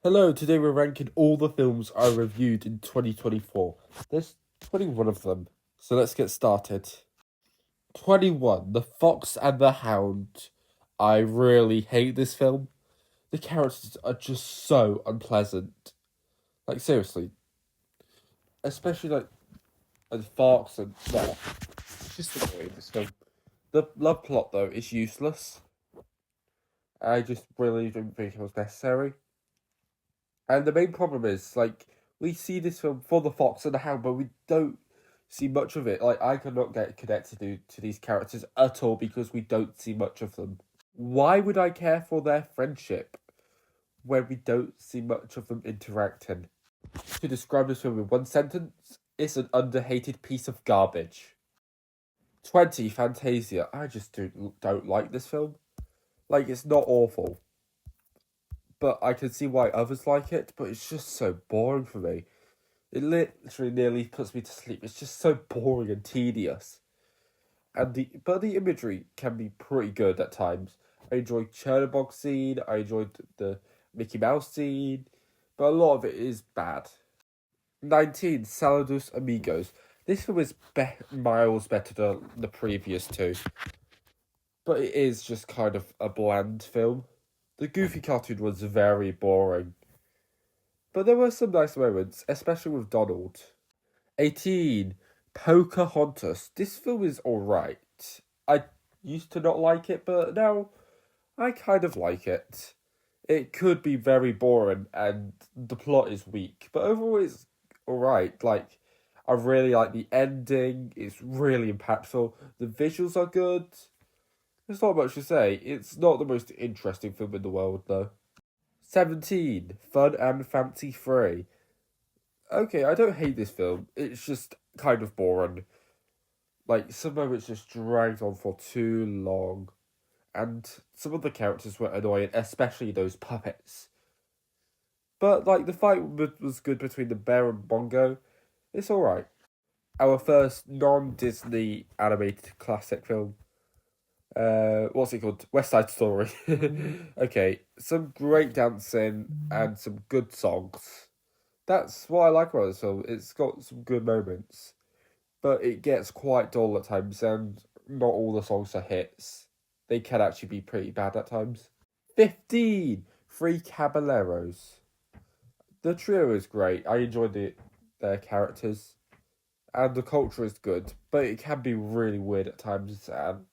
Hello, today we're ranking all the films I reviewed in 2024. There's 21 of them, so let's get started. 21, The Fox and the Hound. I really hate this film. The characters are just so unpleasant. Like, seriously. Especially, the fox and... No, it's just annoying, this film. The love plot, though, is useless. I just really don't think it was necessary. And the main problem is, we see this film for the Fox and the Hound, but we don't see much of it. Like, I cannot get connected to these characters at all because we don't see much of them. Why would I care for their friendship when we don't see much of them interacting? To describe this film in one sentence, it's an underhated piece of garbage. 20, Fantasia. I just don't like this film. Like, it's not awful, but I can see why others like it, but it's just so boring for me. It literally nearly puts me to sleep. It's just so boring and tedious. But the imagery can be pretty good at times. I enjoyed Chernobog scene, I enjoyed the Mickey Mouse scene, but a lot of it is bad. 19, Saludos Amigos. This film is miles better than the previous two, but it is just kind of a bland film. The Goofy cartoon was very boring, but there were some nice moments, especially with Donald. 18, Pocahontas. This film is alright. I used to not like it, but now I kind of like it. It could be very boring and the plot is weak, but overall it's alright. Like, I really like the ending, it's really impactful, the visuals are good. There's not much to say. It's not the most interesting film in the world, though. 17, Fun and Fancy Free. Okay, I don't hate this film. It's just kind of boring. Like, some moments just dragged on for too long. And some of the characters were annoying, especially those puppets. But, the fight was good between the bear and Bongo. It's alright. Our first non-Disney animated classic film. What's it called? West Side Story. Okay, some great dancing and some good songs. That's what I like about this film. It's got some good moments, but it gets quite dull at times, and not all the songs are hits. They can actually be pretty bad at times. 15, Three Caballeros. The trio is great. I enjoyed their characters, and the culture is good, but it can be really weird at times and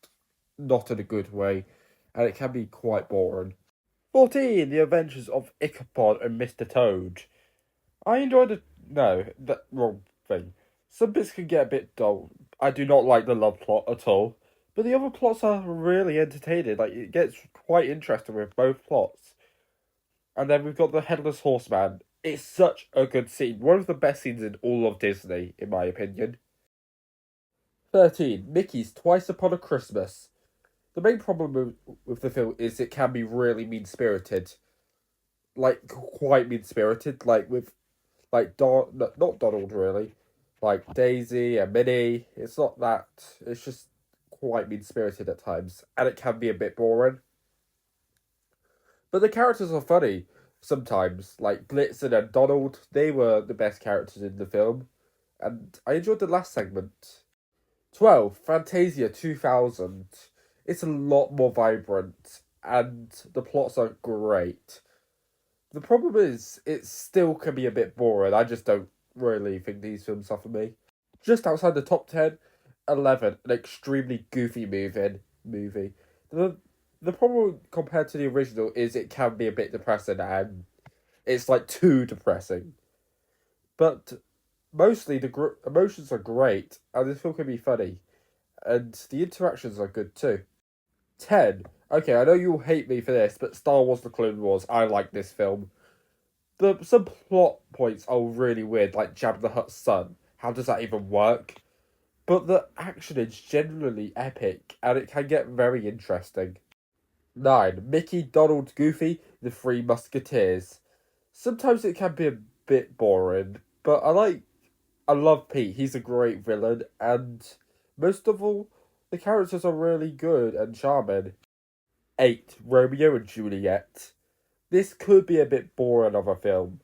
not in a good way, and it can be quite boring. 14, The Adventures of Ichabod and Mr. Toad. I enjoyed it. No, that wrong thing. Some bits can get a bit dull. I do not like the love plot at all, but the other plots are really entertaining. Like, it gets quite interesting with both plots. And then we've got the Headless Horseman. It's such a good scene. One of the best scenes in all of Disney, in my opinion. 13, Mickey's Twice Upon a Christmas. The main problem with the film is it can be really mean spirited. Like, quite mean spirited. Like, with not Donald really, like Daisy and Minnie. It's not that. It's just quite mean spirited at times, and it can be a bit boring. But the characters are funny sometimes. Like Blitzen and Donald, they were the best characters in the film, and I enjoyed the last segment. 12, Fantasia 2000. It's a lot more vibrant, and the plots are great. The problem is, it still can be a bit boring. I just don't really think these films are for me. Just outside the top 10, 11, an extremely goofy movie. The problem compared to the original is it can be a bit depressing and it's like too depressing. But mostly the emotions are great and this film can be funny and the interactions are good too. 10. Okay, I know you'll hate me for this, but Star Wars The Clone Wars, I like this film. Some plot points are really weird, like Jabba the Hutt's son. How does that even work? But the action is generally epic, and it can get very interesting. 9. Mickey, Donald, Goofy, The Three Musketeers. Sometimes it can be a bit boring, but I love Pete. He's a great villain, and most of all, the characters are really good and charming. 8. Romeo and Juliet. This could be a bit boring of a film,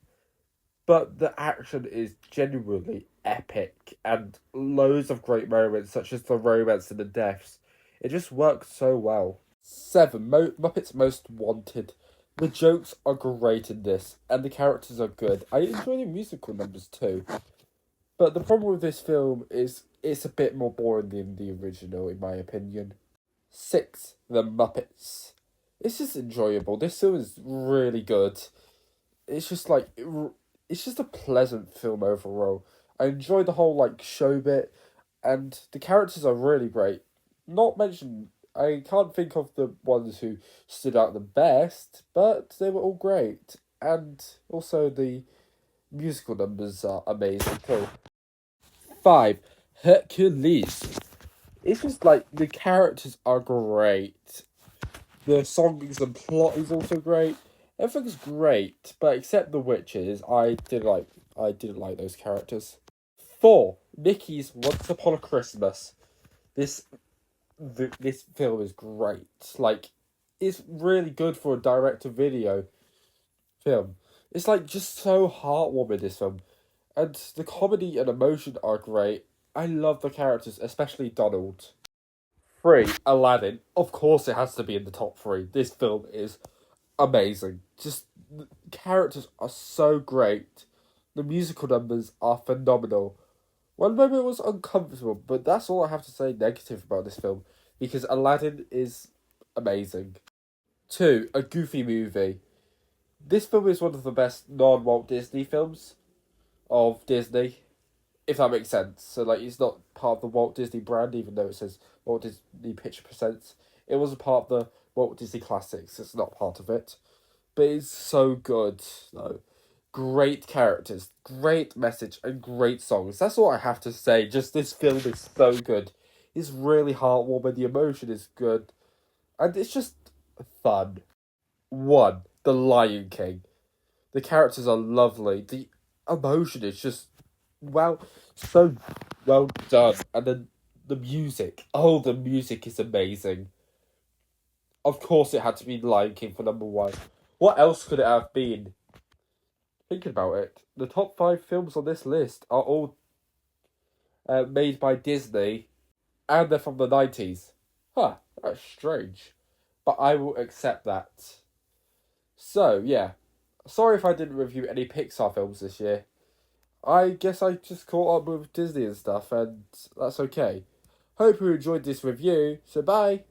but the action is genuinely epic and loads of great moments, such as the romance and the deaths. It just works so well. 7. Muppets Most Wanted. The jokes are great in this, and the characters are good. I enjoy the musical numbers too. But the problem with this film is it's a bit more boring than the original, in my opinion. 6. The Muppets. It's just enjoyable. This film is really good. It's just like it's just a pleasant film overall. I enjoy the whole like show bit, and the characters are really great. Not mentioned, I can't think of the ones who stood out the best, but they were all great, and also the musical numbers are amazing too. 5. Hercules. It's just like the characters are great. The songs and plot is also great. Everything's great, but except the witches, I didn't like those characters. 4. Mickey's Once Upon a Christmas. This film is great. Like, it's really good for a direct-to-video film. It's like just so heartwarming, this film. And the comedy and emotion are great. I love the characters, especially Donald. 3. Aladdin. Of course it has to be in the top 3. This film is amazing. Just, the characters are so great. The musical numbers are phenomenal. One moment was uncomfortable, but that's all I have to say negative about this film, because Aladdin is amazing. 2. A Goofy Movie. This film is one of the best non-Walt Disney films of Disney, if that makes sense. So, like, it's not part of the Walt Disney brand, even though it says Walt Disney Picture Presents. It was a part of the Walt Disney Classics. It's not part of it. But it's so good, though. Great characters, great message, and great songs. That's all I have to say. Just this film is so good. It's really heartwarming. The emotion is good. And it's just fun. 1. The Lion King. The characters are lovely. The emotion is just, well, so well done. And then the music. Oh, the music is amazing. Of course it had to be The Lion King for number 1. What else could it have been? Thinking about it, the top 5 films on this list are all made by Disney, and they're from the 90s. Huh, that's strange. But I will accept that. So, yeah. Sorry if I didn't review any Pixar films this year. I guess I just caught up with Disney and stuff, and that's okay. Hope you enjoyed this review, so bye!